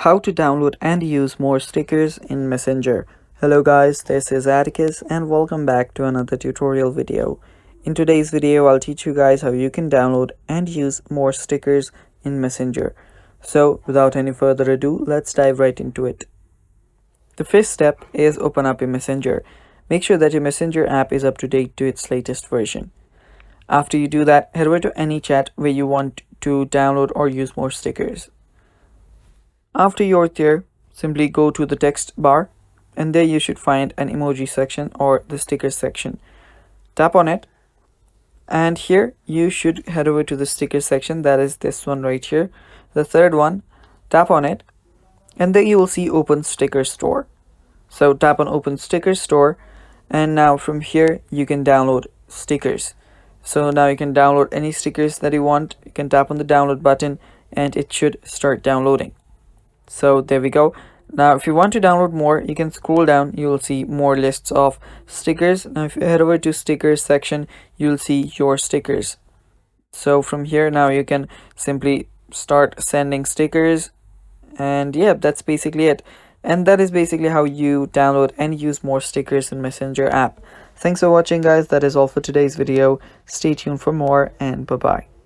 How to download and use more stickers in Messenger. Hello guys, this is Atticus and welcome back to another tutorial video. In today's video, I'll teach you guys how you can download and use more stickers in Messenger. So without any further ado, let's dive right into it. The first step is open up your Messenger. Make sure that your Messenger app is up to date to its latest version. After you do that, head over to any chat where you want to download or use more stickers. After you're there, simply go to the text bar and there you should find an emoji section or the stickers section. Tap on it and here you should head over to the sticker section, that is this one right here, the third one. Tap on it and there you will see open sticker store. So tap on open sticker store and now from here you can download stickers. So now you can download any stickers that you want. You can tap on the download button and it should start downloading. So there we go. Now if you want to download more, you can scroll down, you will see more lists of stickers. Now if you head over to stickers section, you'll see your stickers. So from here now you can simply start sending stickers, and yeah, that's basically it. And that is basically how you download and use more stickers in Messenger app. Thanks for watching guys, that is all for today's video. Stay tuned for more and bye bye.